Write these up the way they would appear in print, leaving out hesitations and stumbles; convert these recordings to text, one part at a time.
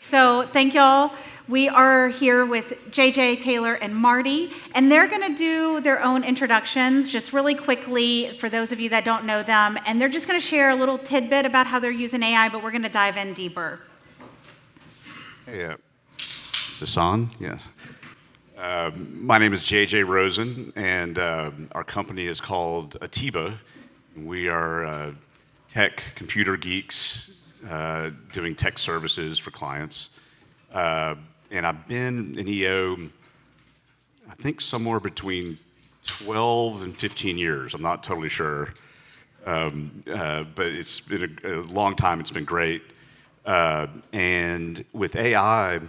So thank y'all. We are here with JJ, Taylor, and Marty, and they're going to do their own introductions just really quickly for those of you that don't know them, and they're just going to share a little tidbit about how they're using AI, but we're going to dive in deeper. Hey, is this on? Yes. My name is JJ Rosen, and our company is called Atiba. We are tech computer geeks doing tech services for clients. And I've been in EO, I think somewhere between 12 and 15 years. I'm not totally sure. But it's been a long time. It's been great. And with AI,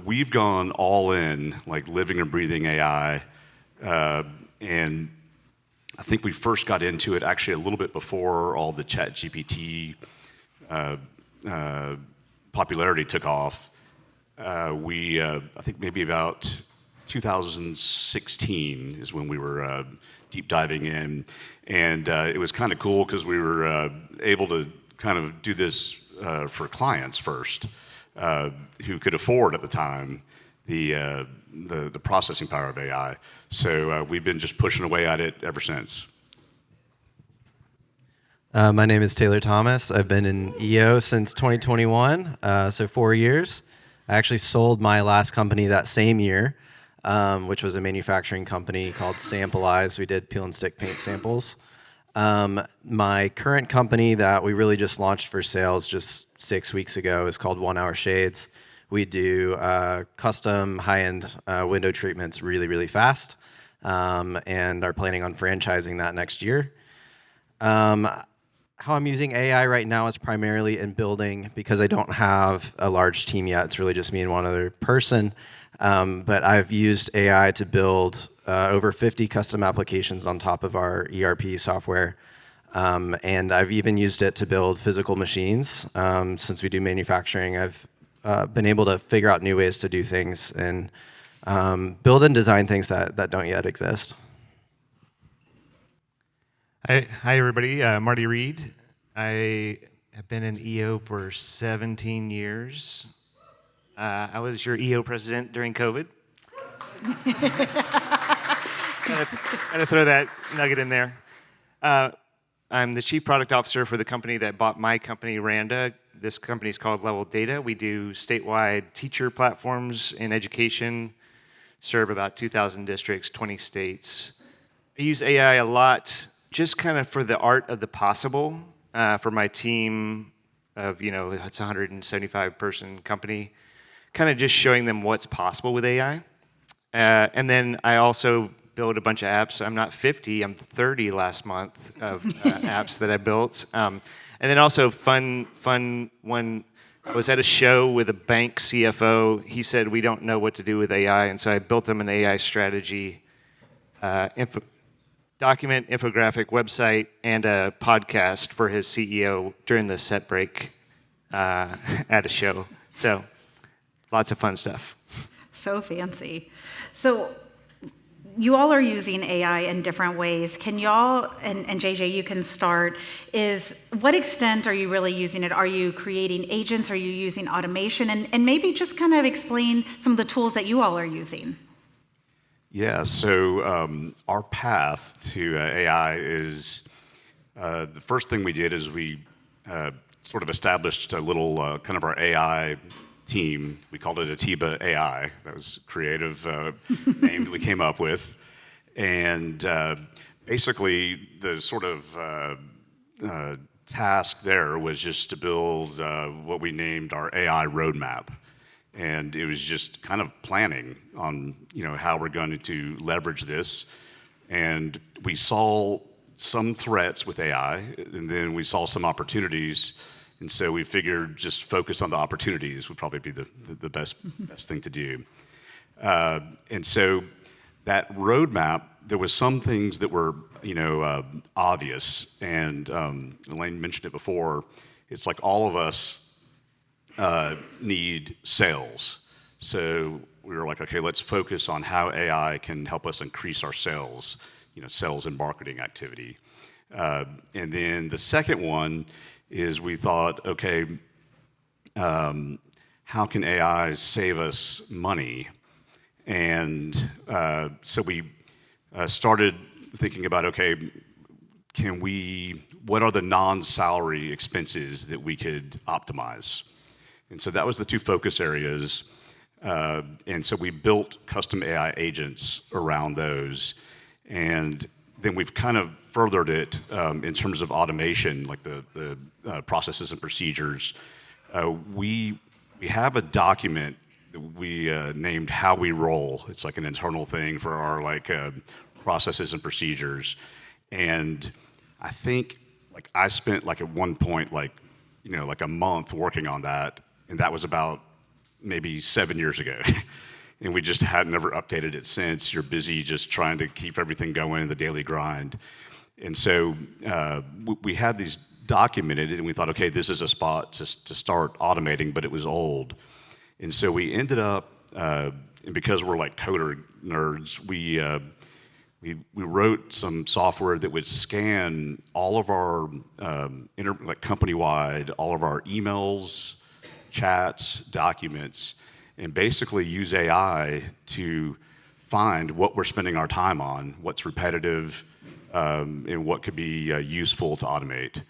we've gone all in, like living and breathing AI. And I think we first got into it actually a little bit before all the ChatGPT popularity took off. I think maybe about 2016 is when we were deep diving in. And it was kind of cool because we were able to kind of do this for clients first, who could afford at the time the processing power of AI. So we've been just pushing away at it ever since. My name is Taylor Thomas. I've been in EO since 2021, so 4 years. I actually sold my last company that same year, which was a manufacturing company called Sampleize. We did peel and stick paint samples. My current company that we really just launched for sales just 6 weeks ago is called 1 Hour Shades. We do custom high-end window treatments really, really fast, and are planning on franchising that next year. How I'm using AI right now is primarily in building, because I don't have a large team yet. It's really just me and one other person. But I've used AI to build over 50 custom applications on top of our ERP software. And I've even used it to build physical machines. Since we do manufacturing, I've been able to figure out new ways to do things and build and design things that don't yet exist. Hi everybody. Marty Reed. I have been in EO for 17 years. I was your EO president during COVID. Gotta throw that nugget in there. I'm the chief product officer for the company that bought my company, Randa. This company is called Level Data. We do statewide teacher platforms in education, serve about 2,000 districts, 20 states. I use AI a lot just kind of for the art of the possible, for my team of, it's a 175 person company, kind of just showing them what's possible with AI. And then I also build a bunch of apps. I'm not 50, I'm 30 last month of apps that I built. And then also fun when I was at a show with a bank CFO, he said, we don't know what to do with AI. And so I built him an AI strategy, document, infographic, website, and a podcast for his CEO during the set break at a show. So lots of fun stuff. So fancy. So you all are using AI in different ways. Can y'all, and JJ, you can start, what extent are you really using it? Are you creating agents? Are you using automation? And maybe just kind of explain some of the tools that you all are using. Yeah, so our path to AI is, the first thing we did is we sort of established a little kind of our AI team. We called it Atiba AI. That was a creative name that we came up with. And basically the sort of task there was just to build what we named our AI roadmap. And it was just kind of planning on, how we're going to leverage this. And we saw some threats with AI, and then we saw some opportunities. And so we figured just focus on the opportunities would probably be the best thing to do. And so that roadmap, there was some things that were, obvious. And Elaine mentioned it before. It's like all of us need sales. So we were like, okay, let's focus on how AI can help us increase our sales, sales and marketing activity. And then the second one is we thought, okay, how can AI save us money? And so we started thinking about, okay, what are the non-salary expenses that we could optimize? And so that was the two focus areas. And so we built custom AI agents around those. And then we've kind of furthered it in terms of automation, like the processes and procedures. We have a document that we named How We Roll. It's like an internal thing for our processes and procedures. And I think I spent at one point a month working on that, and that was about maybe 7 years ago. And we just had never updated it since. You're busy just trying to keep everything going in the daily grind. And so we had these documented, and we thought, okay, this is a spot to start automating, but it was old. And so we ended up, and because we're coder nerds, we wrote some software that would scan all of our company-wide, all of our emails, chats, documents, and basically use AI to find what we're spending our time on, what's repetitive, and what could be useful to automate.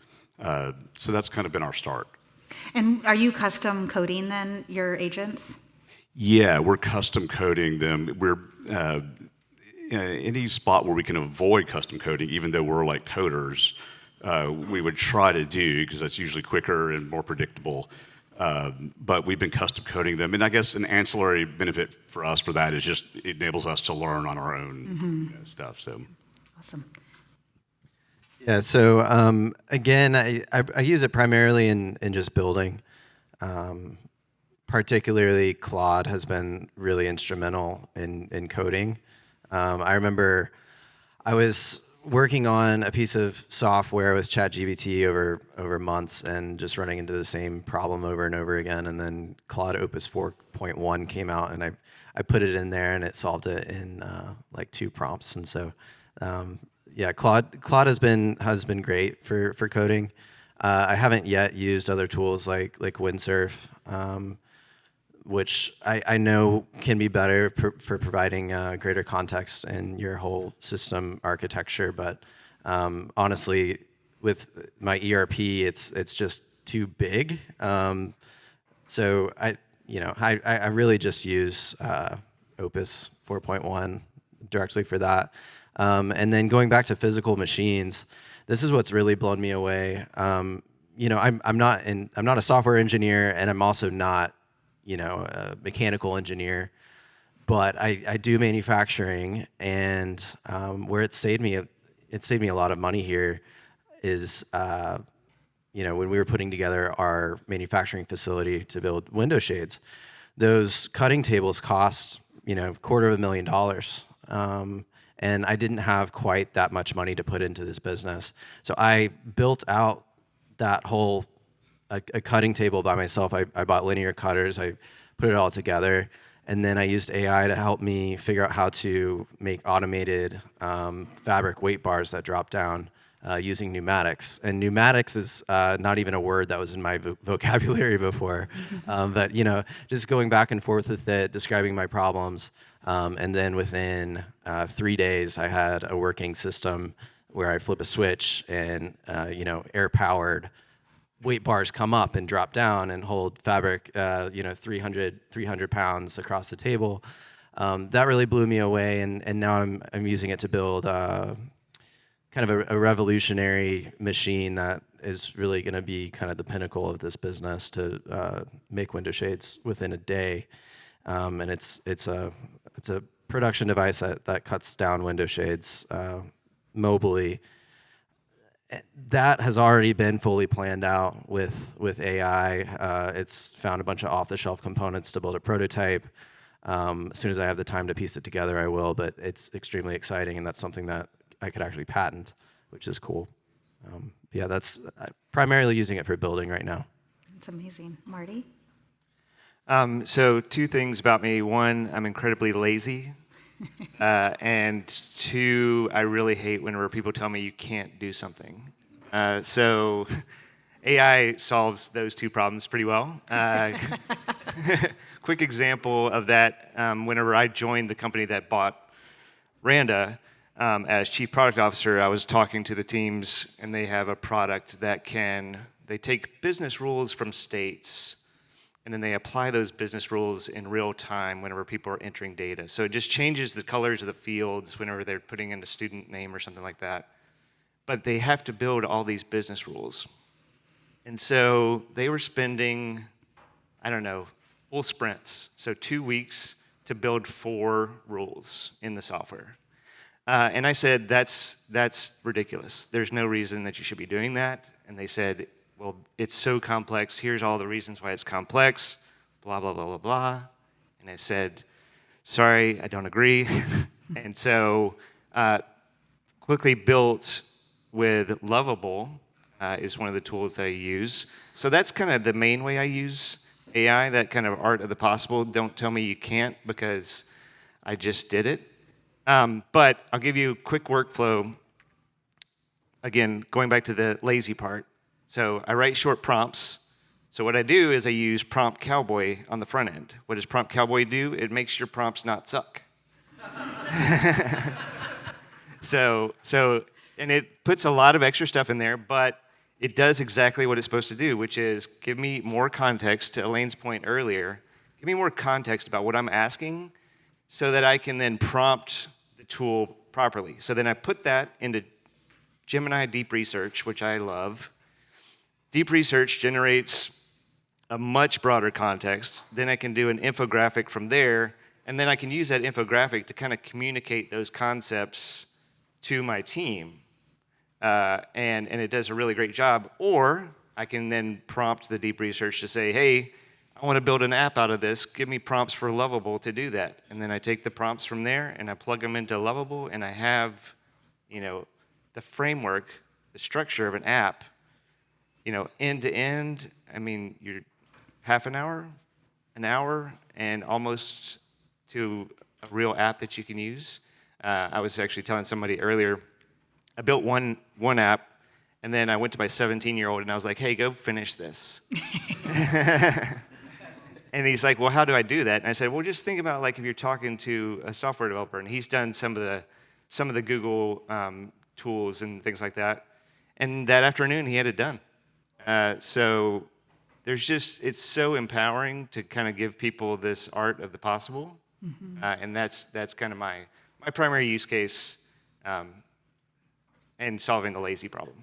So that's kind of been our start. And are you custom coding then your agents? Yeah, we're custom coding them. We're any spot where we can avoid custom coding, even though we're coders, we would try to do, because that's usually quicker and more predictable. But we've been custom coding them, and I guess an ancillary benefit for us for that is just it enables us to learn on our own stuff. So Awesome. Yeah, so again, I use it primarily in just building. Particularly, Claude has been really instrumental in coding. I remember I was working on a piece of software with ChatGPT over months and just running into the same problem over and over again. And then Claude Opus 4.1 came out, and I put it in there, and it solved it in 2 prompts. And so, yeah, Claude has been great for coding. I haven't yet used other tools like Windsurf, which I know can be better for providing greater context in your whole system architecture. But honestly, with my ERP, it's just too big. So I really just use Opus 4.1 directly for that. And then going back to physical machines, this is what's really blown me away. I'm not a software engineer, and I'm also not a mechanical engineer, but I do manufacturing, and where it saved me a lot of money here is when we were putting together our manufacturing facility to build window shades, those cutting tables cost $250,000. And I didn't have quite that much money to put into this business. So I built out that whole a cutting table by myself. I bought linear cutters. I put it all together. And then I used AI to help me figure out how to make automated fabric weight bars that drop down using pneumatics. And pneumatics is not even a word that was in my vocabulary before. But just going back and forth with it, describing my problems. And then within 3 days, I had a working system where I flip a switch and air-powered weight bars come up and drop down and hold fabric 300 pounds across the table. That really blew me away, and now I'm using it to build kind of a revolutionary machine that is really going to be kind of the pinnacle of this business to make window shades within a day. And it's a production device that cuts down window shades mobily. That has already been fully planned out with AI. It's found a bunch of off-the-shelf components to build a prototype. As soon as I have the time to piece it together, I will. But it's extremely exciting, and that's something that I could actually patent, which is cool. Yeah, that's primarily using it for building right now. It's amazing. Marty? So 2 things about me. 1, I'm incredibly lazy. And 2, I really hate whenever people tell me you can't do something. AI solves those two problems pretty well. Quick example of that, whenever I joined the company that bought Randa, as chief product officer, I was talking to the teams, and they have a product that they take business rules from states, and then they apply those business rules in real time whenever people are entering data. So it just changes the colors of the fields whenever they're putting in a student name or something like that. But they have to build all these business rules. And so they were spending, I don't know, full sprints. So 2 weeks to build 4 rules in the software. And I said, that's ridiculous. There's no reason that you should be doing that. And they said, well, it's so complex. Here's all the reasons why it's complex, blah, blah, blah, blah, blah. And I said, sorry, I don't agree. And so quickly built with Lovable is one of the tools that I use. So that's kind of the main way I use AI, that kind of art of the possible. Don't tell me you can't, because I just did it. But I'll give you a quick workflow. Again, going back to the lazy part. So I write short prompts. So what I do is I use Prompt Cowboy on the front end. What does Prompt Cowboy do? It makes your prompts not suck. And it puts a lot of extra stuff in there, but it does exactly what it's supposed to do, which is give me more context, to Elaine's point earlier, give me more context about what I'm asking so that I can then prompt the tool properly. So then I put that into Gemini Deep Research, which I love. Deep Research generates a much broader context. Then I can do an infographic from there, and then I can use that infographic to kind of communicate those concepts to my team. And it does a really great job. Or I can then prompt the Deep Research to say, hey, I want to build an app out of this. Give me prompts for Lovable to do that. And then I take the prompts from there, and I plug them into Lovable, and I have, the framework, the structure of an app, end to end. I mean, you're half an hour, and almost to a real app that you can use. I was actually telling somebody earlier, I built one app, and then I went to my 17-year-old, and I was like, hey, go finish this. And he's like, well, how do I do that? And I said, well, just think about like if you're talking to a software developer, and he's done some of the Google tools and things like that. And that afternoon, he had it done. So it's so empowering to kind of give people this art of the possible. Mm-hmm. And that's kind of my primary use case in solving the lazy problem.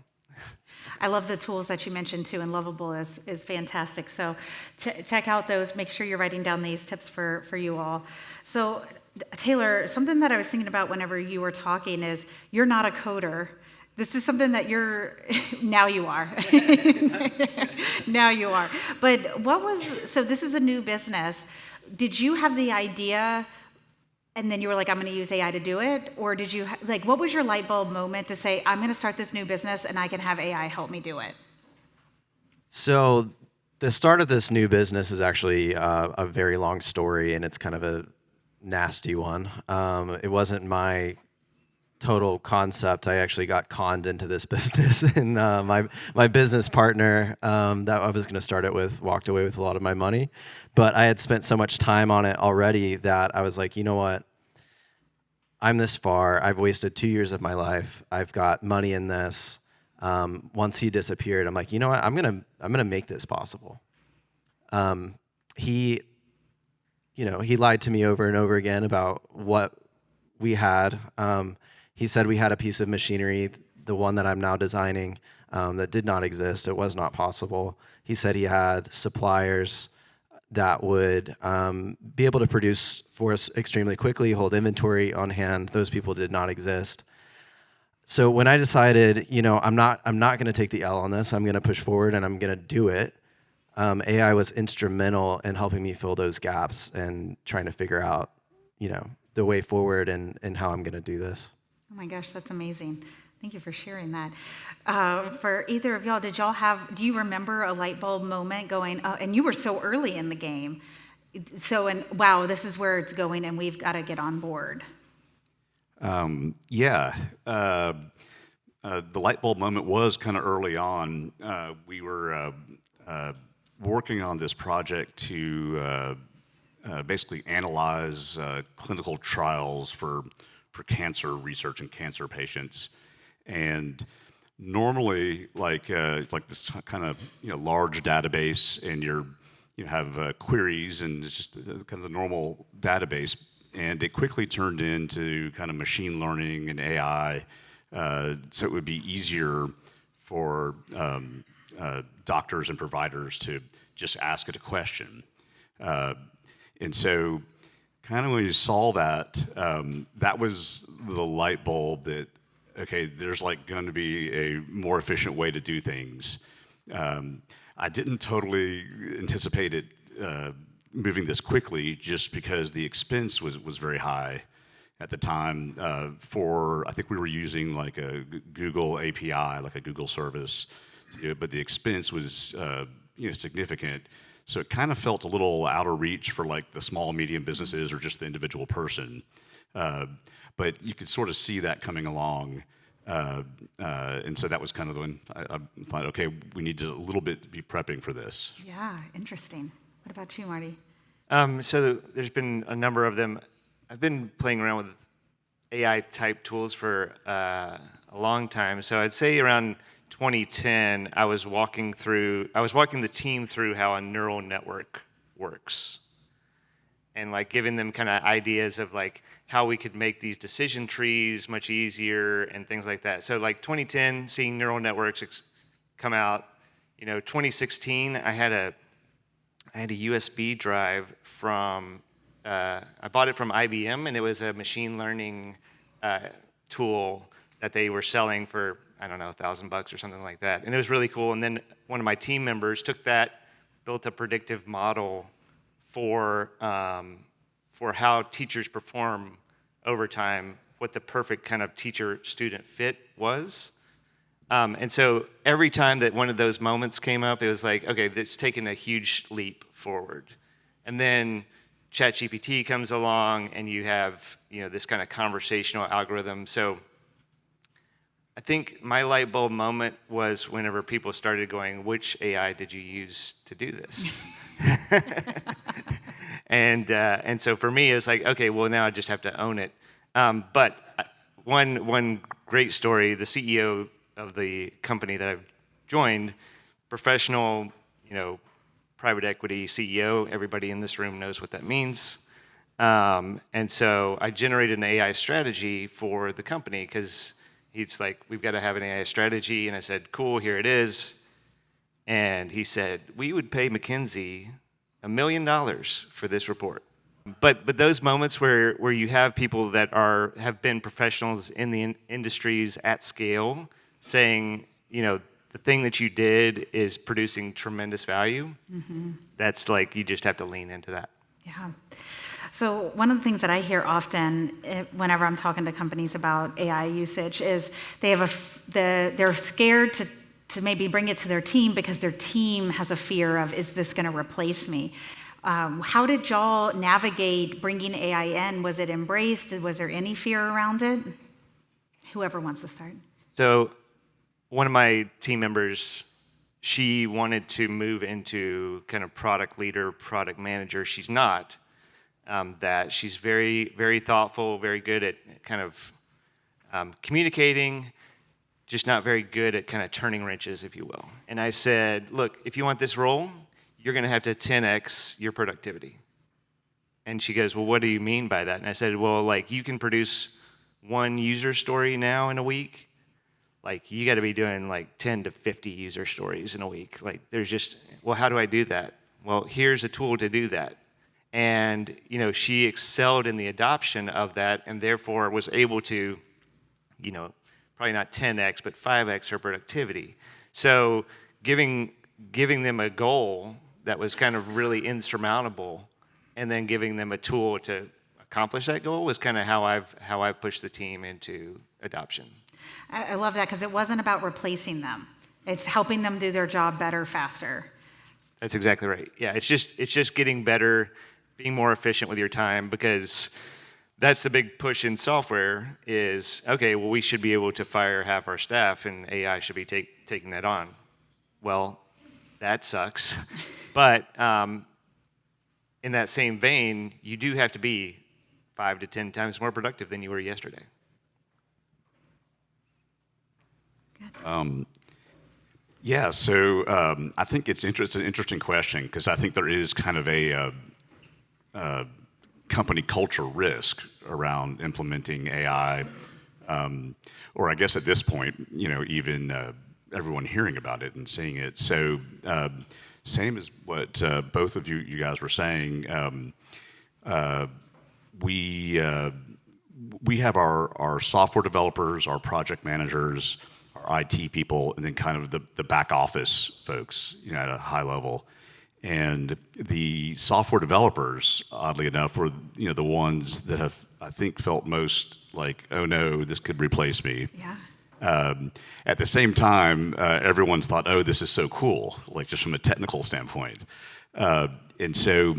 I love the tools that you mentioned too, and Lovable is fantastic. So check out those. Make sure you're writing down these tips for you all. So Taylor, something that I was thinking about whenever you were talking is you're not a coder. This is something that now you are. Now you are. But so this is a new business. Did you have the idea and then you were like, I'm going to use AI to do it? Or did you, what was your light bulb moment to say, I'm going to start this new business and I can have AI help me do it? So the start of this new business is actually a very long story, and it's kind of a nasty one. It wasn't my total concept. I actually got conned into this business, and my business partner that I was going to start it with walked away with a lot of my money. But I had spent so much time on it already that I was like, you know what? I'm this far. I've wasted 2 years of my life. I've got money in this. Once he disappeared, I'm like, you know what? I'm gonna make this possible. He lied to me over and over again about what we had. He said we had a piece of machinery, the one that I'm now designing, that did not exist. It was not possible. He said he had suppliers that would be able to produce for us extremely quickly, hold inventory on hand. Those people did not exist. So when I decided, I'm not going to take the L on this. I'm going to push forward and I'm going to do it. AI was instrumental in helping me fill those gaps and trying to figure out, the way forward and how I'm going to do this. Oh my gosh, that's amazing. Thank you for sharing that. For either of y'all, do you remember a light bulb moment going, oh, and you were so early in the game. Wow, this is where it's going and we've got to get on board. Yeah. the light bulb moment was kind of early on. We were working on this project to basically analyze clinical trials for cancer research and cancer patients. And normally, it's like this kind of large database, and you have queries, and it's just kind of the normal database. And it quickly turned into kind of machine learning and AI, so it would be easier for doctors and providers to just ask it a question. And so kind of when you saw that, that was the light bulb that, okay, there's like going to be a more efficient way to do things. I didn't totally anticipate it moving this quickly, just because the expense was very high at the time. I think we were using like a Google API, like a Google service, but the expense was significant. So it kind of felt a little out of reach for like the small, medium businesses or just the individual person. But you could sort of see that coming along. And so that was kind of when I thought, okay, we need to a little bit be prepping for this. Yeah, interesting. What about you, Marty? So there's been a number of them. I've been playing around with AI type tools for a long time. So I'd say around 2010, I was walking the team through how a neural network works, and like giving them kind of ideas of like how we could make these decision trees much easier and things like that. So like 2010, seeing neural networks come out. 2016, I had a USB drive from, I bought it from IBM, and it was a machine learning tool that they were selling for, I don't know, $1,000 or something like that. And it was really cool. And then one of my team members took that, built a predictive model for how teachers perform over time, what the perfect kind of teacher-student fit was. And so every time that one of those moments came up, it was like, okay, it's taken a huge leap forward. And then ChatGPT comes along, and you have this kind of conversational algorithm. So I think my light bulb moment was whenever people started going, which AI did you use to do this? And so for me, it's like, okay, well, now I just have to own it. But one great story, the CEO of the company that I've joined, professional, private equity CEO, everybody in this room knows what that means. And so I generated an AI strategy for the company, because he's like, we've got to have an AI strategy. And I said, cool, here it is. And he said, we would pay McKinsey $1 million for this report. But those moments where you have people that have been professionals in the industries at scale saying, the thing that you did is producing tremendous value, that's like, you just have to lean into that. Yeah. So one of the things that I hear often whenever I'm talking to companies about AI usage is they have they're scared to maybe bring it to their team because their team has a fear of, is this going to replace me? How did y'all navigate bringing AI in? Was it embraced? Was there any fear around it? Whoever wants to start. So one of my team members, she wanted to move into kind of product leader, product manager. She's not. That she's very, very thoughtful, very good at kind of communicating, just not very good at kind of turning wrenches, if you will. And I said, look, if you want this role, you're going to have to 10x your productivity. And she goes, well, what do you mean by that? And I said, well, like, you can produce one user story now in a week. Like, you got to be doing like 10 to 50 user stories in a week. Like, there's just, well, how do I do that? Well, here's a tool to do that. And, she excelled in the adoption of that, and therefore was able to, probably not 10x, but 5x her productivity. So giving them a goal that was kind of really insurmountable, and then giving them a tool to accomplish that goal was kind of how I've pushed the team into adoption. I love that, because it wasn't about replacing them. It's helping them do their job better, faster. That's exactly right. Yeah, it's just getting better, being more efficient with your time, because that's the big push in software is, okay, well, we should be able to fire half our staff, and AI should be taking that on. Well, that sucks. But in that same vein, you do have to be 5 to 10 times more productive than you were yesterday. Yeah, so I think it's an interesting question because I think there is kind of a company culture risk around implementing AI, or I guess at this point, even everyone hearing about it and seeing it. So same as what both of you guys were saying, we have our software developers, our project managers, our IT people, and then kind of the back office folks, at a high level. And the software developers, oddly enough, were the ones that have, I think, felt most like, oh no, this could replace me. Yeah. At the same time, everyone's thought, oh, this is so cool, like just from a technical standpoint. And so,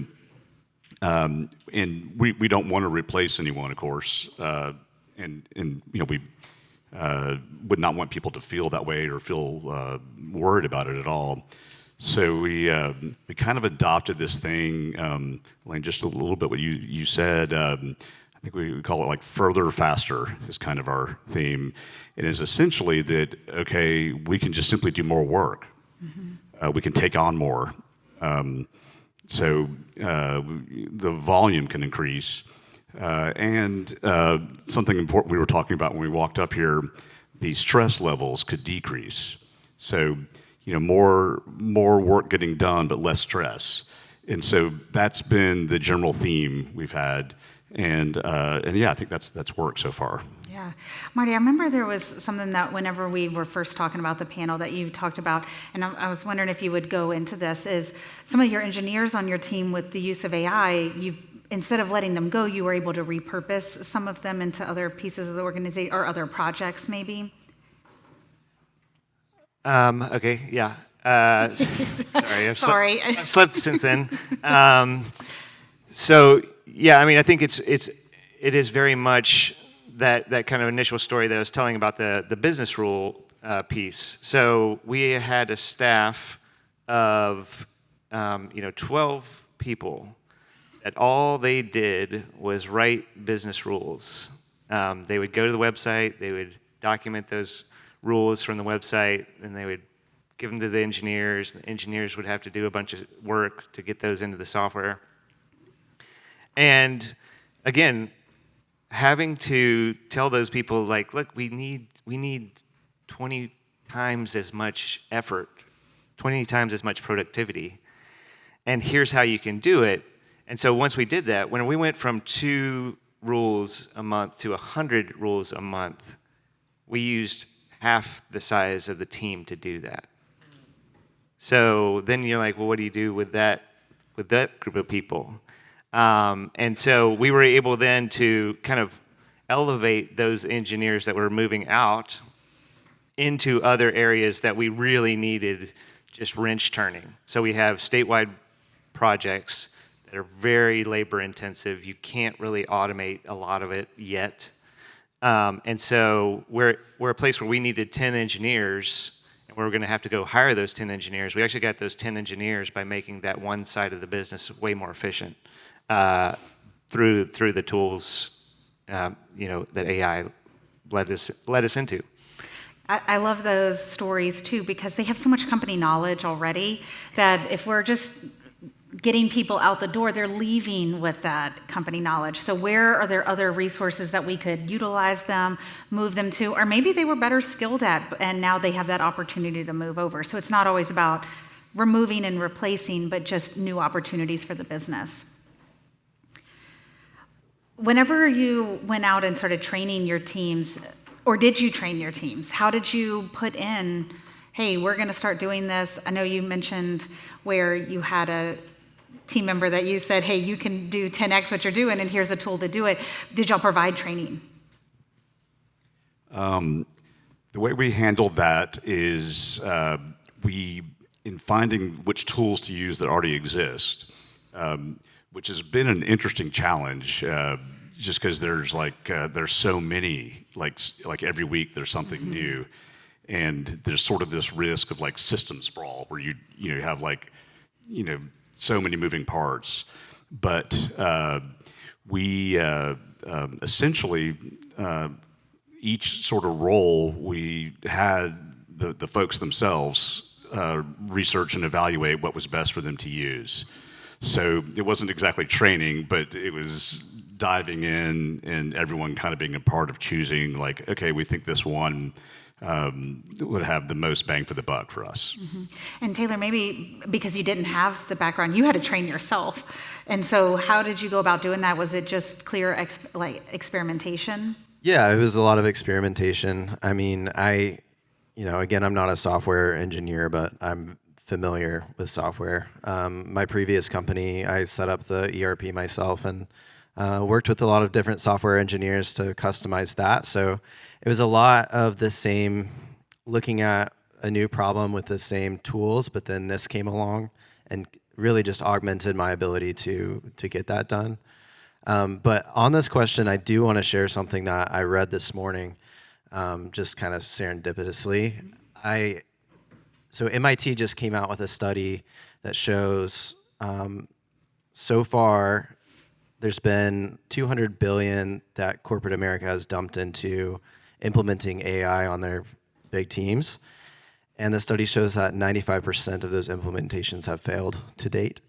and we don't want to replace anyone, of course. And we would not want people to feel that way or feel worried about it at all. So we kind of adopted this thing, Elaine, just a little bit what you said. I think we call it like further faster is kind of our theme. It is essentially that, okay, we can just simply do more work. Mm-hmm. We can take on more. So the volume can increase. And something important we were talking about when we walked up here, the stress levels could decrease. So, more work getting done, but less stress. And so that's been the general theme we've had. And yeah, I think that's worked so far. Yeah. Marty, I remember there was something that whenever we were first talking about the panel that you talked about, and I was wondering if you would go into this, is some of your engineers on your team with the use of AI, instead of letting them go, you were able to repurpose some of them into other pieces of the organization or other projects maybe? Okay, yeah. Sorry, I've slept since then. So yeah, I mean, I think it is very much that kind of initial story that I was telling about the business rule piece. So we had a staff of 12 people that all they did was write business rules. They would go to the website, they would document those rules from the website, and they would give them to the engineers. The engineers would have to do a bunch of work to get those into the software. And again, having to tell those people, like, look, we need 20 times as much effort, 20 times as much productivity, and here's how you can do it. And so once we did that, when we went from 2 rules a month to 100 rules a month, we used half the size of the team to do that. So then you're like, well, what do you do with that group of people? And so we were able then to kind of elevate those engineers that were moving out into other areas that we really needed just wrench turning. So we have statewide projects that are very labor intensive. You can't really automate a lot of it yet. And so we're a place where we needed 10 engineers, and we were going to have to go hire those 10 engineers. We actually got those 10 engineers by making that one side of the business way more efficient through the tools that AI led us into. I love those stories too because they have so much company knowledge already that if we're just getting people out the door, they're leaving with that company knowledge. So where are there other resources that we could utilize them, move them to, or maybe they were better skilled at and now they have that opportunity to move over. So it's not always about removing and replacing, but just new opportunities for the business. Whenever you went out and started training your teams, or did you train your teams? How did you put in, hey, we're going to start doing this? I know you mentioned where you had a team member that you said, hey, you can do 10x what you're doing, and here's a tool to do it. Did y'all provide training? The way we handled that is in finding which tools to use that already exist, which has been an interesting challenge. just because there's so many, like every week there's something new, and there's sort of this risk of like system sprawl where you have like so many moving parts. But we essentially each sort of role we had the folks themselves research and evaluate what was best for them to use. So it wasn't exactly training, but it was diving in and everyone kind of being a part of choosing, like, okay, we think this one would have the most bang for the buck for us. And Taylor, maybe because you didn't have the background, you had to train yourself. And so how did you go about doing that? Was it just clear experimentation? Yeah, it was a lot of experimentation. I mean, again, I'm not a software engineer, but I'm familiar with software. My previous company, I set up the ERP myself and worked with a lot of different software engineers to customize that. So it was a lot of the same, looking at a new problem with the same tools, but then this came along and really just augmented my ability to get that done. But on this question, I do want to share something that I read this morning, just kind of serendipitously. So MIT just came out with a study that shows so far there's been $200 billion that corporate America has dumped into implementing AI on their big teams. And the study shows that 95% of those implementations have failed to date.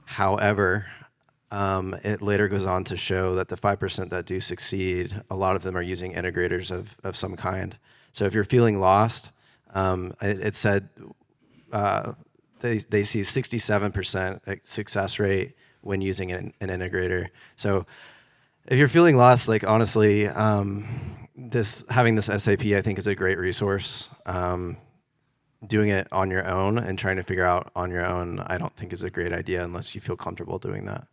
However, it later goes on to show that the 5% that do succeed, a lot of them are using integrators of some kind. So if you're feeling lost, it said they see 67% success rate when using an integrator. So if you're feeling lost, like honestly, having this SAP I think is a great resource. Doing it on your own and trying to figure out on your own, I don't think is a great idea unless you feel comfortable doing that.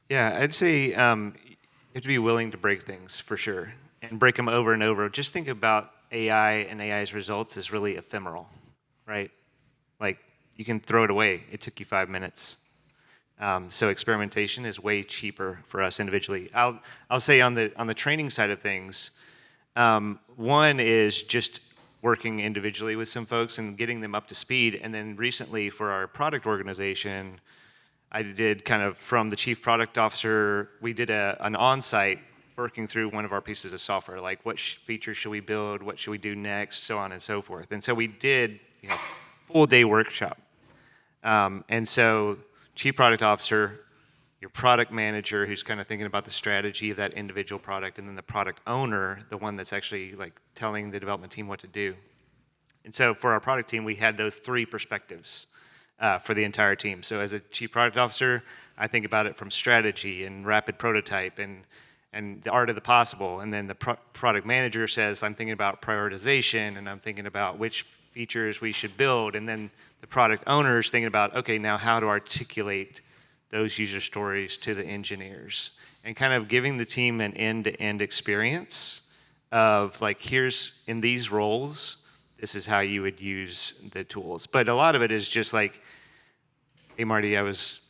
Yeah, I'd say you have to be willing to break things for sure and break them over and over. Just think about AI and AI's results as really ephemeral, right? Like you can throw it away. It took you 5 minutes. So experimentation is way cheaper for us individually. I'll say on the training side of things, one is just working individually with some folks and getting them up to speed. And then recently for our product organization, I did kind of from the chief product officer, we did an on-site working through one of our pieces of software, like what features should we build, what should we do next, so on and so forth. And so we did full day workshop. And so chief product officer, your product manager who's kind of thinking about the strategy of that individual product, and then the product owner, the one that's actually like telling the development team what to do. And so for our product team, we had those three perspectives for the entire team. So as a chief product officer, I think about it from strategy and rapid prototype and the art of the possible. And then the product manager says, I'm thinking about prioritization and I'm thinking about which features we should build. And then the product owner is thinking about, okay, now how to articulate those user stories to the engineers, and kind of giving the team an end-to-end experience of like, here's in these roles, this is how you would use the tools. But a lot of it is just like, hey, Marty, I was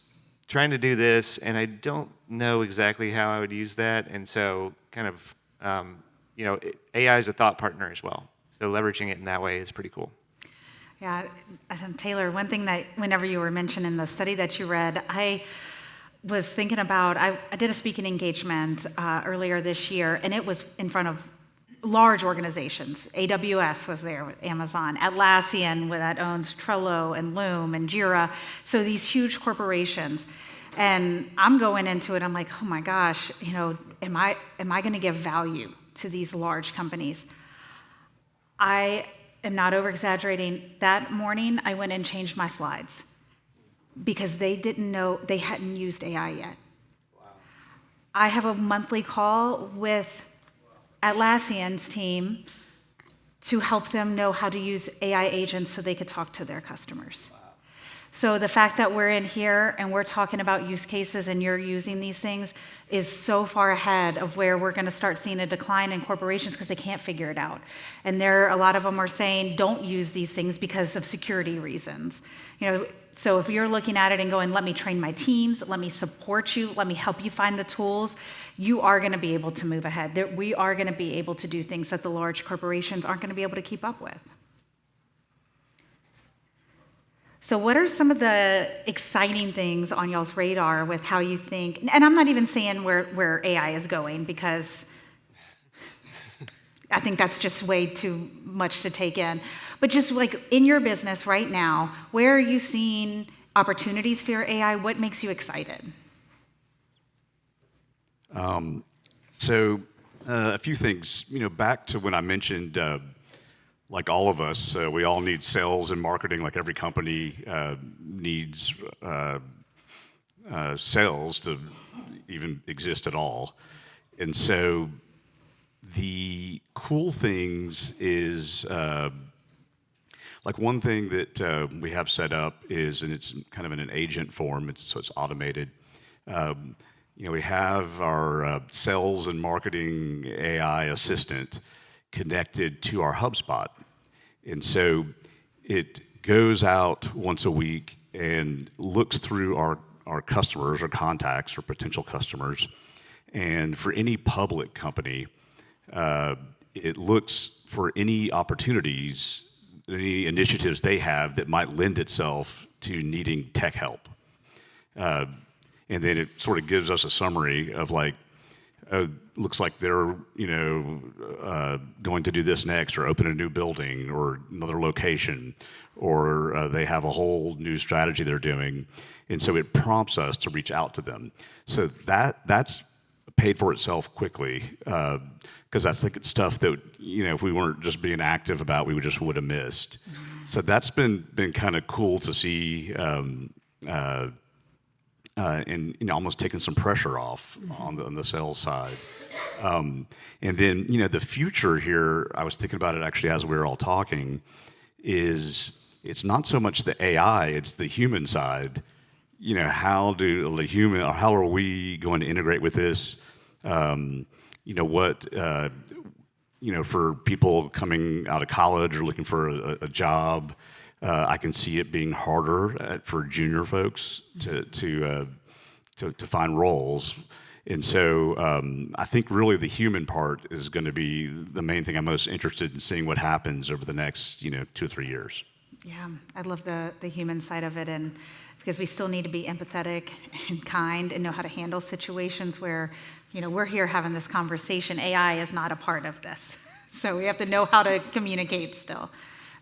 trying to do this, and I don't know exactly how I would use that. And so kind of, AI is a thought partner as well. So leveraging it in that way is pretty cool. Yeah, Taylor, one thing that whenever you were mentioning the study that you read, I was thinking about, I did a speaking engagement earlier this year, and it was in front of large organizations. AWS was there with Amazon, Atlassian that owns Trello and Loom and Jira. So these huge corporations. And I'm going into it, I'm like, oh my gosh, am I going to give value to these large companies? I am not over-exaggerating. That morning, I went and changed my slides because they didn't know, they hadn't used AI yet. Wow. I have a monthly call with Atlassian's team to help them know how to use AI agents so they could talk to their customers. Wow. So the fact that we're in here and we're talking about use cases and you're using these things is so far ahead of where we're going to start seeing a decline in corporations because they can't figure it out. And a lot of them are saying don't use these things because of security reasons. So if you're looking at it and going, let me train my teams, let me support you, let me help you find the tools, you are going to be able to move ahead. We are going to be able to do things that the large corporations aren't going to be able to keep up with. So what are some of the exciting things on y'all's radar with how you think, and I'm not even saying where AI is going, because I think that's just way too much to take in, but just like in your business right now, where are you seeing opportunities for your AI? What makes you excited? So a few things, back to when I mentioned, like all of us, we all need sales and marketing. Like every company needs sales to even exist at all. And so the cool things is, like one thing that we have set up is, and it's kind of in an agent form, so it's automated. We have our sales and marketing AI assistant connected to our HubSpot. And so it goes out once a week and looks through our customers or contacts or potential customers. And for any public company, it looks for any opportunities, any initiatives they have that might lend itself to needing tech help. And then it sort of gives us a summary of like, looks like they're going to do this next, or open a new building or another location, or they have a whole new strategy they're doing, and so it prompts us to reach out to them. So that's paid for itself quickly, because that's like stuff that if we weren't just being active about, we would have missed. Mm-hmm. So that's been kind of cool to see. And almost taking some pressure off on the sales side. And then, the future here, I was thinking about it actually as we were all talking, is it's not so much the AI, it's the human side. How are we going to integrate with this? For people coming out of college or looking for a job, I can see it being harder for junior folks to find roles. And so I think really the human part is going to be the main thing I'm most interested in seeing what happens over the next 2 or 3 years. Yeah, I love the human side of it, and because we still need to be empathetic and kind and know how to handle situations where we're here having this conversation. AI is not a part of this, so we have to know how to communicate still.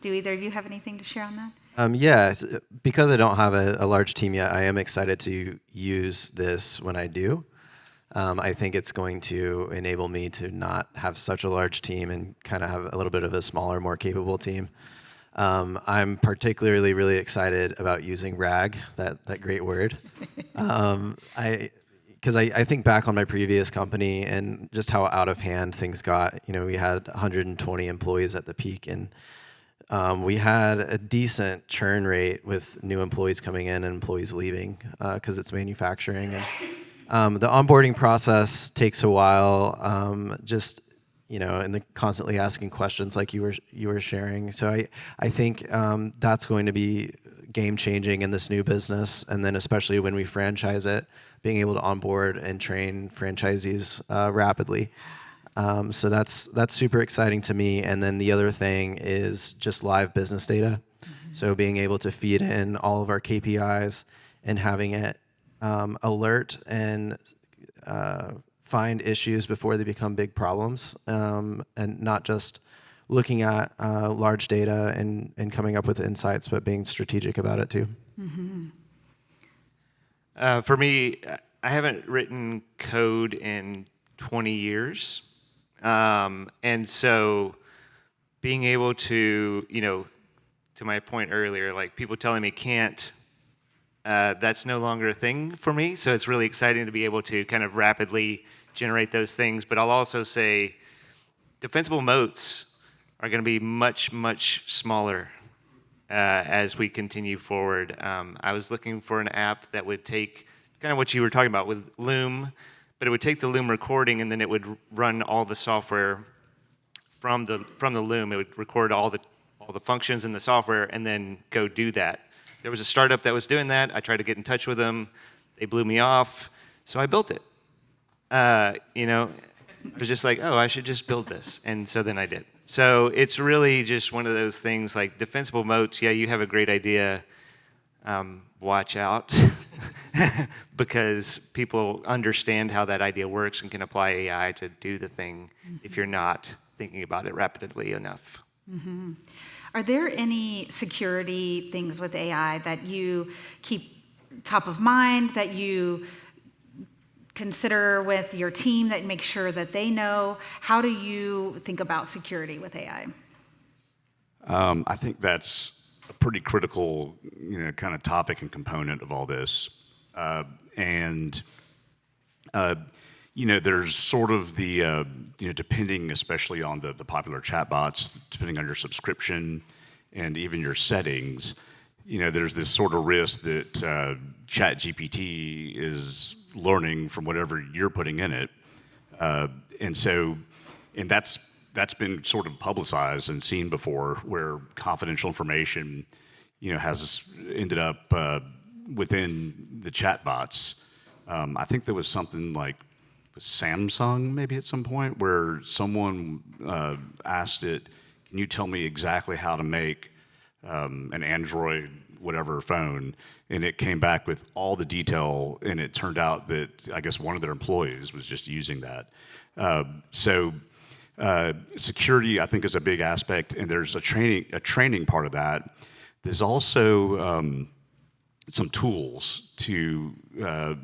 Do either of you have anything to share on that? Yeah, because I don't have a large team yet, I am excited to use this when I do. I think it's going to enable me to not have such a large team and kind of have a little bit of a smaller, more capable team. I'm particularly really excited about using RAG, that great word. Because I think back on my previous company and just how out of hand things got. We had 120 employees at the peak, and we had a decent churn rate with new employees coming in and employees leaving because it's manufacturing. And the onboarding process takes a while, and they're constantly asking questions like you were sharing. So I think that's going to be game-changing in this new business, and then especially when we franchise it, being able to onboard and train franchisees rapidly. So that's super exciting to me. And then the other thing is just live business data. Mm-hmm. So being able to feed in all of our KPIs and having it alert and find issues before they become big problems, and not just looking at large data and coming up with insights, but being strategic about it too. Mm-hmm. For me, I haven't written code in 20 years. And so being able to, to my point earlier, like people telling me can't, that's no longer a thing for me. So it's really exciting to be able to kind of rapidly generate those things. But I'll also say defensible moats are going to be much, much smaller as we continue forward. I was looking for an app that would take kind of what you were talking about with Loom, but it would take the Loom recording and then it would run all the software from the Loom. It would record all the functions in the software and then go do that. there was a startup that was doing that. I tried to get in touch with them. They blew me off. So I built it. You know, I was just like, oh, I should just build this. And so then I did. So it's really just one of those things like defensible moats. Yeah, you have a great idea. Watch out. Because people understand how that idea works and can apply AI to do the thing if you're not thinking about it rapidly enough. Are there any security things with AI that you keep top of mind, that you consider with your team, that make sure that they know? How do you think about security with AI? I think that's a pretty critical, kind of topic and component of all this. There's sort of the, depending especially on the popular chatbots, depending on your subscription and even your settings, there's this sort of risk that ChatGPT is learning from whatever you're putting in it. And that's been sort of publicized and seen before, where confidential information, has ended up within the chatbots. I think there was something like Samsung maybe at some point where someone asked it, can you tell me exactly how to make an Android whatever phone? And it came back with all the detail, and it turned out that I guess one of their employees was just using that. Security, I think, is a big aspect, and there's a training part of that. There's also some tools that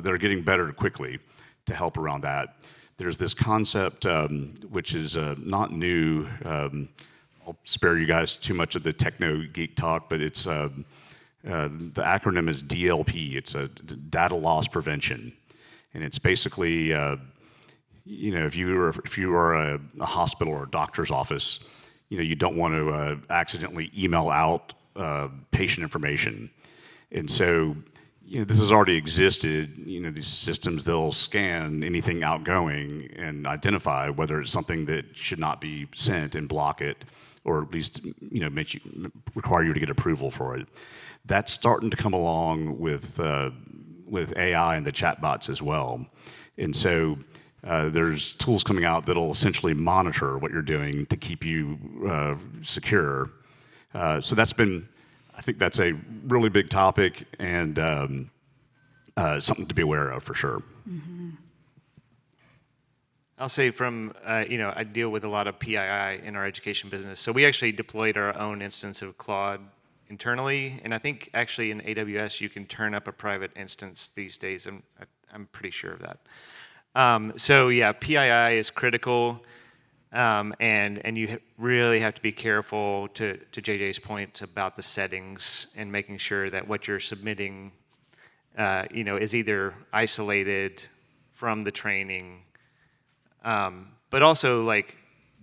are getting better quickly to help around that. There's this concept, which is not new. I'll spare you guys too much of the techno geek talk, but it's the acronym is DLP. It's a data loss prevention, and it's basically if you are a hospital or a doctor's office, you don't want to accidentally email out patient information, and so this has already existed. These systems, they'll scan anything outgoing and identify whether it's something that should not be sent and block it, or at least require you to get approval for it. That's starting to come along with AI and the chatbots as well, and so there's tools coming out that'll essentially monitor what you're doing to keep you secure. So I think that's a really big topic and something to be aware of for sure. Mm-hmm. I'll say I deal with a lot of PII in our education business. So we actually deployed our own instance of Claude internally. And I think actually in AWS, you can turn up a private instance these days. I'm pretty sure of that. PII is critical. And you really have to be careful, to JJ's point, about the settings and making sure that what you're submitting is either isolated from the training, but also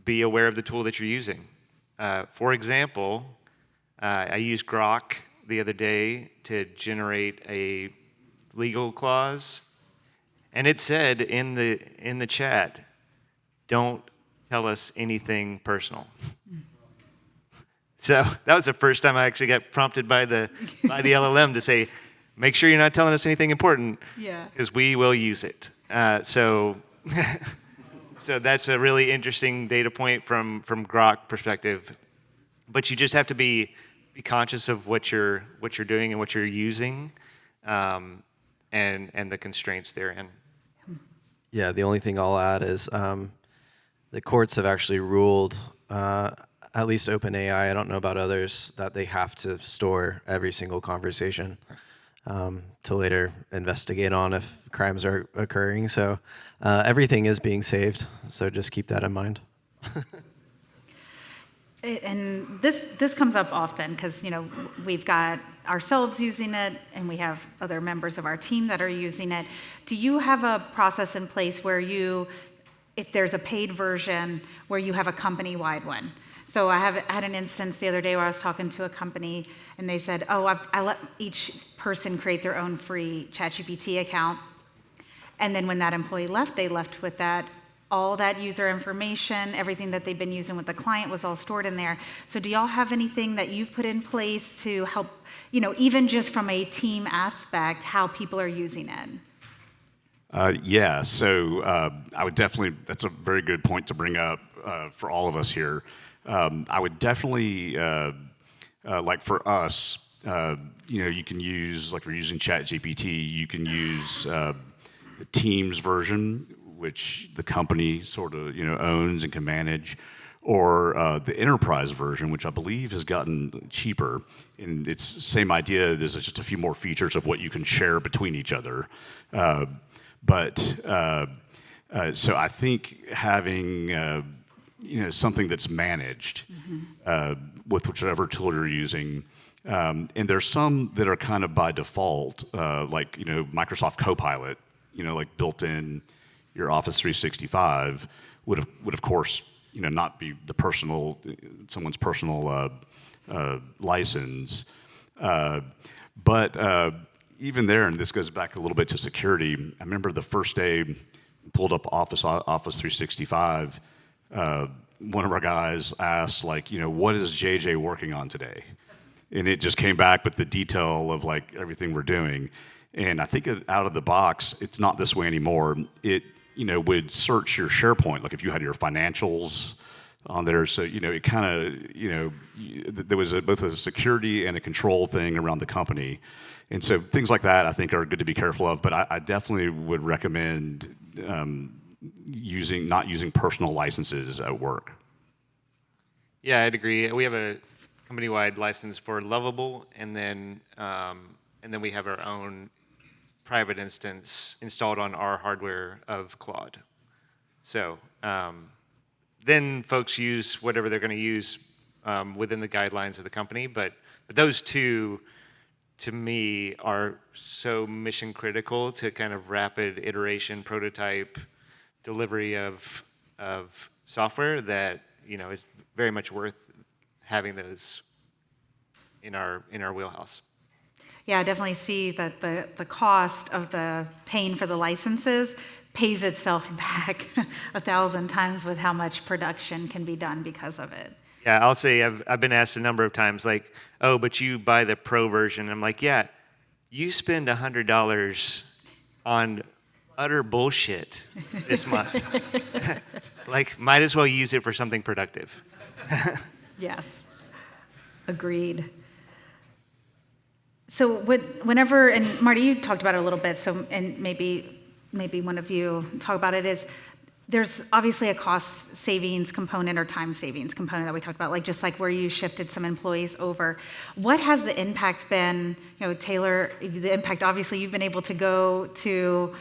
be aware of the tool that you're using. For example, I used Grok the other day to generate a legal clause, and it said in the chat, don't tell us anything personal. So that was the first time I actually got prompted by the LLM to say, make sure you're not telling us anything important, because we will use it. So that's a really interesting data point from Grok perspective. But you just have to be conscious of what you're doing and what you're using, and the constraints therein. Yeah, the only thing I'll add is the courts have actually ruled, at least OpenAI, I don't know about others, that they have to store every single conversation to later investigate on if crimes are occurring. So everything is being saved, so just keep that in mind. And this comes up often because we've got ourselves using it, and we have other members of our team that are using it. Do you have a process in place where if there's a paid version, where you have a company-wide one? So I had an instance the other day where I was talking to a company, and they said, I let each person create their own free ChatGPT account. And then when that employee left, they left with that all that user information, everything that they've been using with the client was all stored in there. So do y'all have anything that you've put in place to help, even just from a team aspect, how people are using it? Yeah, so I would definitely, that's a very good point to bring up for all of us here. I would definitely, like for us, you can use, like if you're using ChatGPT, you can use the Teams version, which the company sort of, owns and can manage, or the enterprise version, which I believe has gotten cheaper. And it's the same idea, there's just a few more features of what you can share between each other. So I think having something that's managed with whichever tool you're using, and there's some that are kind of by default, like Microsoft Copilot, like built in your Office 365 would of course not be the someone's personal license, but even there, and this goes back a little bit to security. I remember the first day pulled up Office 365. One of our guys asked, what is JJ working on today? And it just came back with the detail of everything we're doing. And I think out of the box, it's not this way anymore. It would search your SharePoint, like if you had your financials on there. So it kind of there was both a security and a control thing around the company. And so things like that, I think, are good to be careful of. But I definitely would recommend not using personal licenses at work. Yeah, I'd agree. We have a company-wide license for Lovable, and then we have our own private instance installed on our hardware of Claude. So then folks use whatever they're going to use within the guidelines of the company. But those two, to me, are so mission critical to kind of rapid iteration, prototype, delivery of software that it's very much worth having those in our wheelhouse. Yeah, I definitely see that the cost of the paying for the licenses pays itself back 1,000 times with how much production can be done because of it. Yeah, I'll say I've been asked a number of times, oh, but you buy the pro version. I'm like, yeah, you spend $100 on utter bullshit this month. Might as well use it for something productive. Yes, agreed. So whenever, and Marty, you talked about it a little bit, so, and maybe one of you talk about it, is there's obviously a cost savings component or time savings component that we talked about, just like where you shifted some employees over. What has the impact been, Taylor, the impact, obviously you've been able to go to,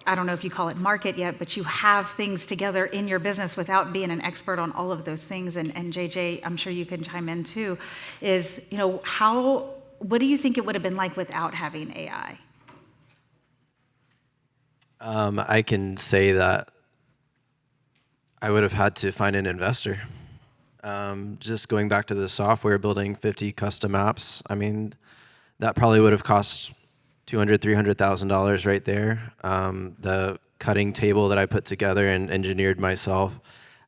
I don't know if you call it market yet, but you have things together in your business without being an expert on all of those things. And JJ, I'm sure you can chime in too, is, what do you think it would have been like without having AI? I can say that I would have had to find an investor. Just going back to the software, building 50 custom apps, that probably would have cost $200,000, $300,000 right there. The cutting table that I put together and engineered myself,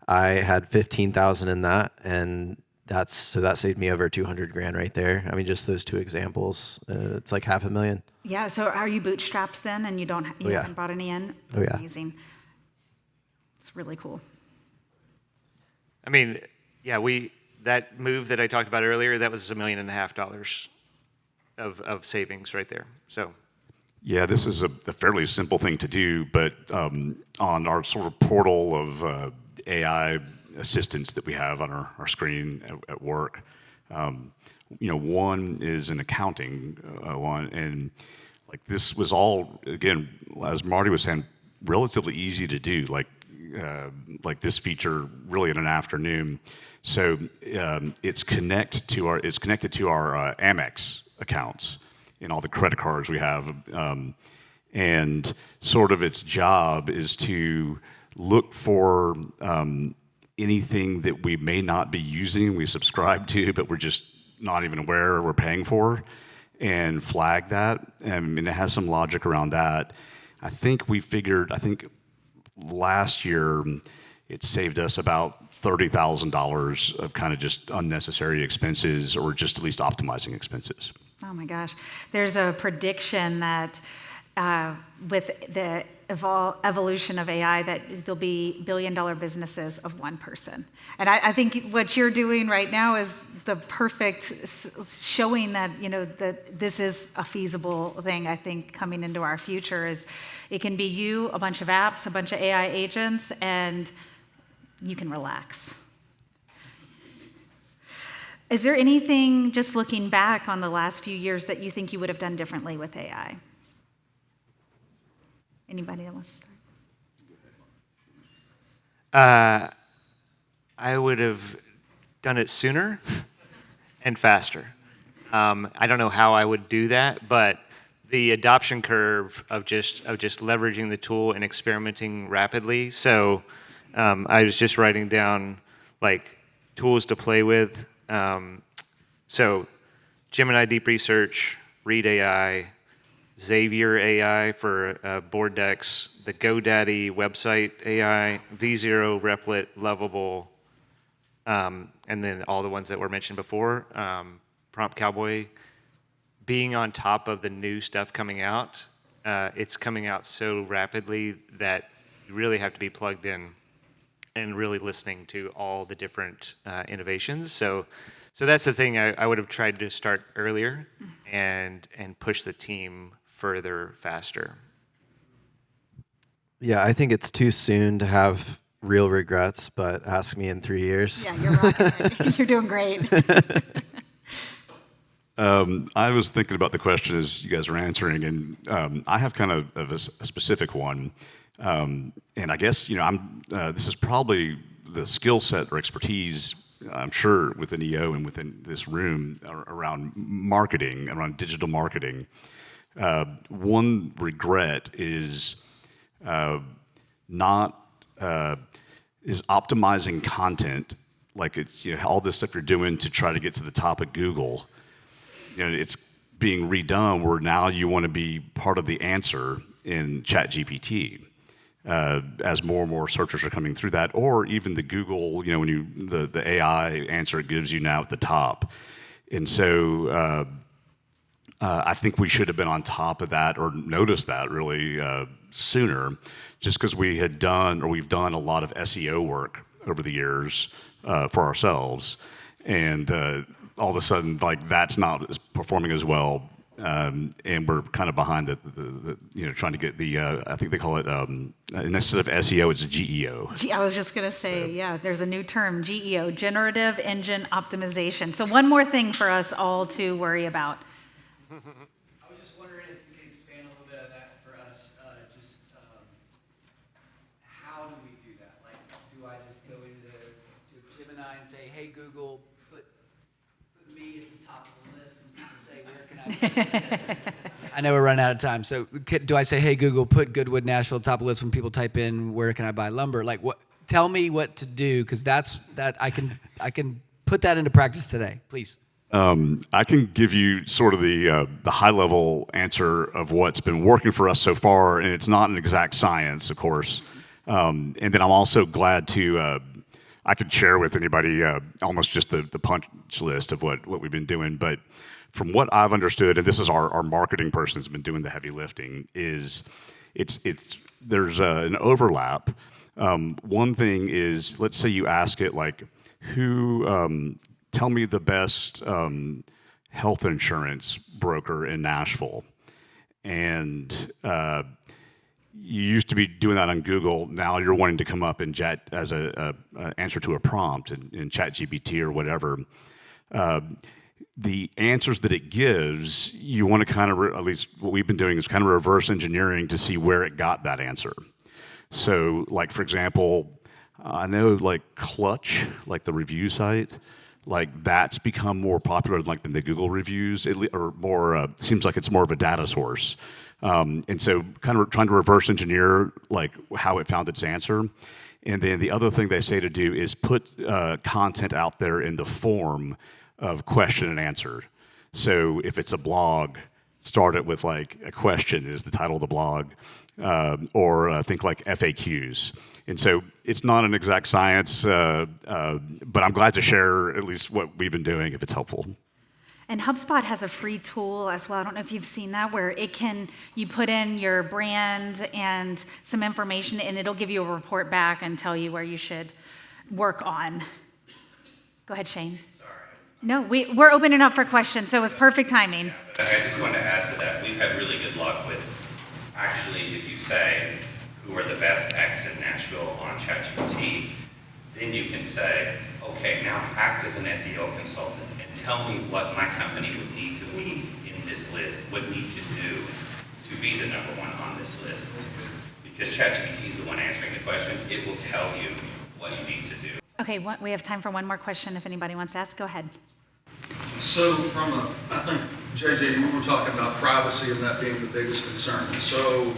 I had 15,000 in that, and that saved me over 200 grand right there. Just those two examples, it's like $500,000. Yeah. So are you bootstrapped then, and you haven't brought any in? That's amazing. It's really cool. That move that I talked about earlier, that was $1.5 million of savings right there. So. Yeah, this is a fairly simple thing to do, but on our sort of portal of AI assistants that we have on our screen at work, one is an accounting one, and this was all, again, as Marty was saying, relatively easy to do. This feature really in an afternoon. So it's connected to our Amex accounts and all the credit cards we have, and sort of its job is to look for anything that we may not be using, we subscribe to, but we're just not even aware we're paying for, and flag that. And it has some logic around that. I think last year, it saved us about $30,000 of kind of just unnecessary expenses, or just at least optimizing expenses. Oh my gosh. There's a prediction that with the evolution of AI, that there'll be billion-dollar businesses of one person. And I think what you're doing right now is the perfect showing that, that this is a feasible thing. I think coming into our future is it can be you, a bunch of apps, a bunch of AI agents, and you can relax. Is there anything, just looking back on the last few years, that you think you would have done differently with AI? Anybody that wants to start? I would have done it sooner and faster. I don't know how I would do that, but the adoption curve of just leveraging the tool and experimenting rapidly. So I was just writing down like tools to play with. So Gemini Deep Research, Read AI, Xavier AI for board decks, the GoDaddy website AI, V0, Replit, Lovable, and then all the ones that were mentioned before, Prompt Cowboy. Being on top of the new stuff coming out, it's coming out so rapidly that you really have to be plugged in and really listening to all the different innovations. So that's the thing I would have tried to start earlier and push the team further, faster. Yeah, I think it's too soon to have real regrets, but ask me in 3 years. Yeah, you're rocking it. You're doing great. I was thinking about the question as you guys were answering, and I have kind of a specific one. And I guess, this is probably the skill set or expertise, I'm sure, within EO and within this room around marketing, around digital marketing. One regret is is optimizing content, like it's all this stuff you're doing to try to get to the top of Google. It's being redone where now you want to be part of the answer in ChatGPT. As more and more searchers are coming through that, or even the Google, when the AI answer it gives you now at the top. And so I think we should have been on top of that, or noticed that really sooner, just because we've done a lot of SEO work over the years for ourselves, and all of a sudden, like, that's not performing as well. And we're kind of behind trying to get the, I think they call it, instead of SEO, it's GEO. I was just going to say, yeah, there's a new term, GEO, Generative Engine Optimization. So one more thing for us all to worry about. I was just wondering if you could expand a little bit on that for us. How do we do that? Like, do I just go into Gemini and say, hey, Google, put me at the top of the list, and people say, where can I I know we're running out of time. So do I say, hey, Google, put Goodwood, Nashville top of the list when people type in, where can I buy lumber? Like, what? Tell me what to do, because that I can put that into practice today, please. I can give you sort of the high-level answer of what's been working for us so far, and it's not an exact science, of course. And then I'm also glad to I could share with anybody almost just the punch list of what we've been doing. But from what I've understood, and this is our marketing person who's been doing the heavy lifting, is there's an overlap. One thing is, let's say you ask it like, tell me the best health insurance broker in Nashville. And you used to be doing that on Google. Now you're wanting to come up in chat as a answer to a prompt in ChatGPT or whatever. The answers that it gives, you want to kind of, at least what we've been doing is kind of reverse engineering to see where it got that answer. So, like, for example, I know like Clutch, like the review site, like that's become more popular than the Google reviews, or more, seems like it's more of a data source. And so kind of trying to reverse engineer like how it found its answer. And then the other thing they say to do is put content out there in the form of question and answer. So if it's a blog, start it with like a question is the title of the blog, or think like FAQs. And so it's not an exact science, but I'm glad to share at least what we've been doing if it's helpful. And HubSpot has a free tool as well. I don't know if you've seen that, where you put in your brand and some information, and it'll give you a report back and tell you where you should work on. Go ahead, Shane. Sorry. No, we're opening up for questions, so it was perfect timing. Yeah, but I just wanted to add to that. We've had really good luck with, actually, if you say, who are the best X in Nashville on ChatGPT, then you can say, okay, now act as an SEO consultant and tell me what my company would need to be in this list, would need to do to be the number one on this list. Because ChatGPT is the one answering the question, it will tell you what you need to do. Okay, we have time for one more question if anybody wants to ask. Go ahead. So I think, JJ, you were talking about privacy and that being the biggest concern. So,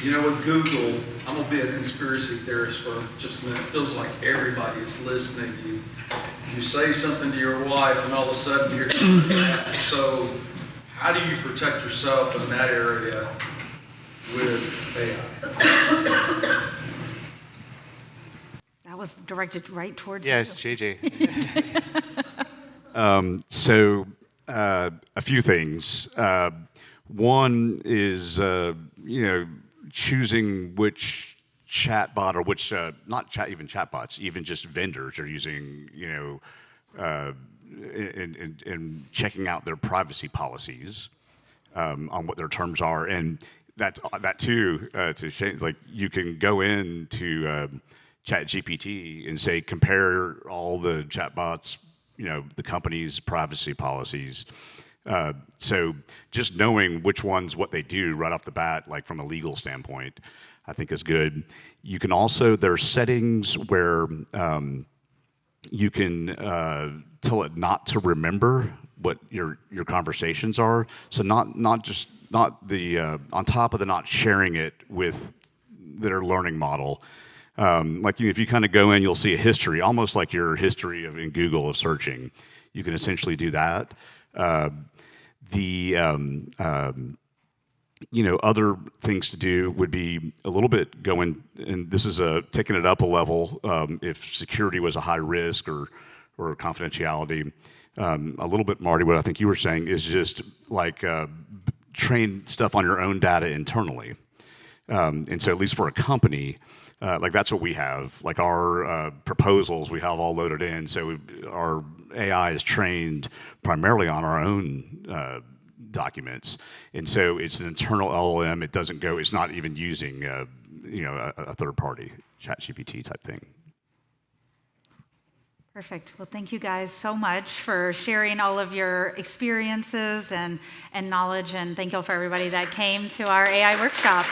with Google, I'm going to be a conspiracy theorist for just a minute. It feels like everybody is listening. You say something to your wife and all of a sudden you're So how do you protect yourself in that area with AI? That was directed right towards Yeah, you. it's JJ. So a few things. One is, choosing which chatbot or which, even chatbots, even just vendors are using, and checking out their privacy policies on what their terms are. And that too, to Shane, like you can go into ChatGPT and say, compare all the chatbots, the company's privacy policies. So just knowing which ones, what they do right off the bat, like from a legal standpoint, I think is good. You can also, there are settings where you can tell it not to remember what your conversations are. So not the on top of the not sharing it with their learning model. Like if you kind of go in, you'll see a history, almost like your history in Google of searching. You can essentially do that. Other things to do would be a little bit going, and this is taking it up a level. If security was a high risk or confidentiality, a little bit, Marty, what I think you were saying is just like train stuff on your own data internally. And so at least for a company, like that's what we have. Like our proposals, we have all loaded in. So our AI is trained primarily on our own documents, and so it's an internal LLM. It doesn't go. It's not even using a third-party ChatGPT type thing. Perfect. Well, thank you guys so much for sharing all of your experiences and knowledge, and thank you all for everybody that came to our AI workshop.